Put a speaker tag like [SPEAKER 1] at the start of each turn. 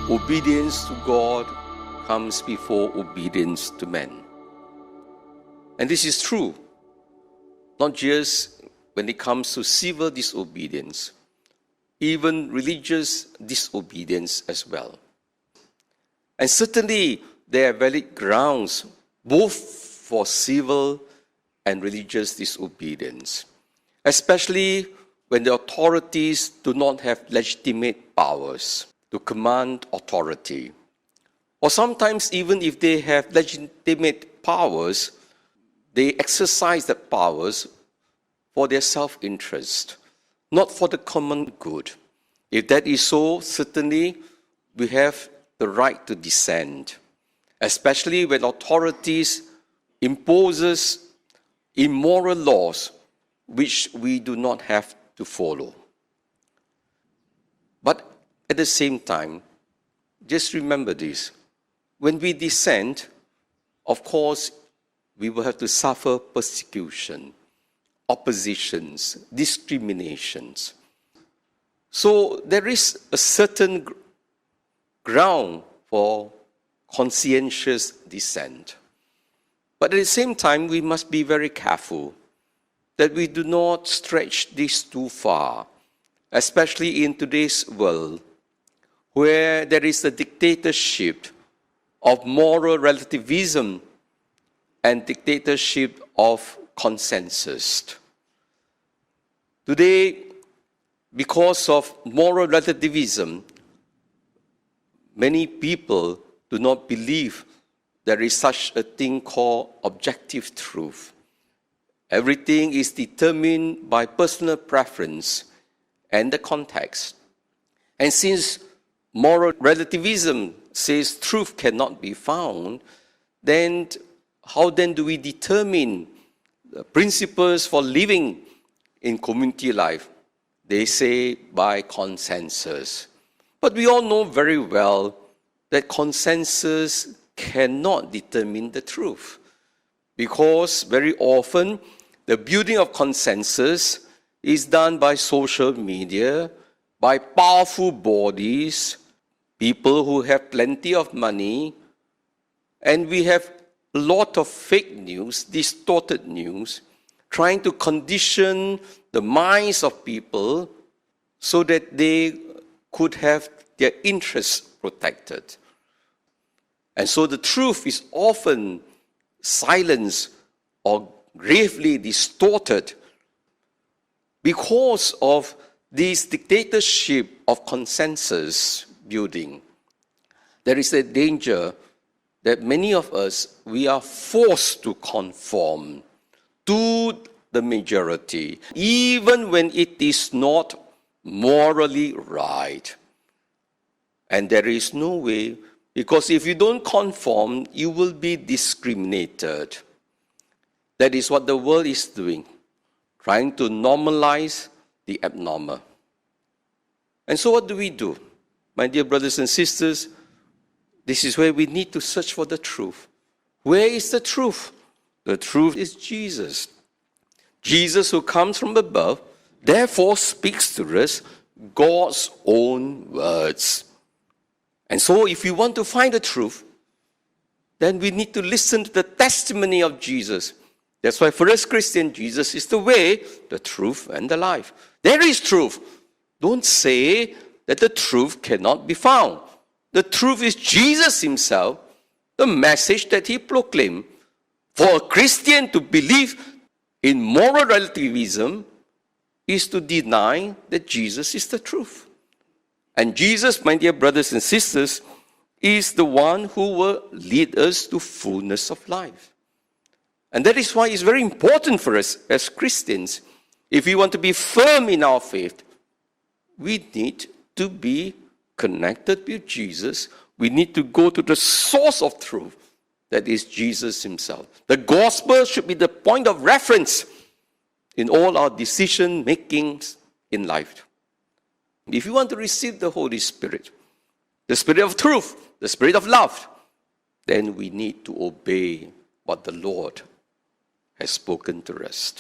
[SPEAKER 1] obedience to God comes before obedience to men. And this is true, not just when it comes to civil disobedience, even religious disobedience as well. And certainly there are valid grounds both for civil and religious disobedience, especially when the authorities do not have legitimate powers to command authority. Or sometimes even if they have legitimate powers, they exercise that powers for their self-interest, not for the common good. If that is so, certainly we have the right to dissent, especially when authorities imposes immoral laws which we do not have to follow. But at the same time, just remember this. When we dissent, of course, we will have to suffer persecution, oppositions, discriminations. So there is a certain ground for conscientious dissent. But at the same time, we must be very careful that we do not stretch this too far, especially in today's world, where there is a dictatorship of moral relativism and dictatorship of consensus. Today, because of moral relativism, many people do not believe there is such a thing called objective truth. Everything is determined by personal preference and the context. And since moral relativism says truth cannot be found, then how then do we determine the principles for living in community life? They say by consensus. But we all know very well that consensus cannot determine the truth, because very often the building of consensus is done by social media, by powerful bodies, people who have plenty of money, and we have a lot of fake news, distorted news, trying to condition the minds of people so that they could have their interests protected. And so the truth is often silenced or gravely distorted because of this dictatorship of consensus building. There is a danger that many of us, we are forced to conform to the majority, even when it is not morally right. And there is no way, because if you don't conform, you will be discriminated. That is what the world is doing, trying to normalize the abnormal. And so what do we do? My dear brothers and sisters, this is where we need to search for the truth. Where is the truth? The truth is Jesus. Jesus who comes from above, therefore speaks to us God's own words. And so if we want to find the truth, then we need to listen to the testimony of Jesus. That's why for us Christians, Jesus is the way, the truth, and the life. There is truth. Don't say that the truth cannot be found. The truth is Jesus himself, the message that he proclaimed. For a Christian to believe in moral relativism is to deny that Jesus is the truth. And Jesus, my dear brothers and sisters, is the one who will lead us to fullness of life. And that is why it's very important for us as Christians, if we want to be firm in our faith, we need to be connected with Jesus. We need to go to the source of truth, that is Jesus himself. The gospel should be the point of reference in all our decision makings in life. If you want to receive the Holy Spirit, the Spirit of truth, the Spirit of love, then we need to obey what the Lord has spoken to us.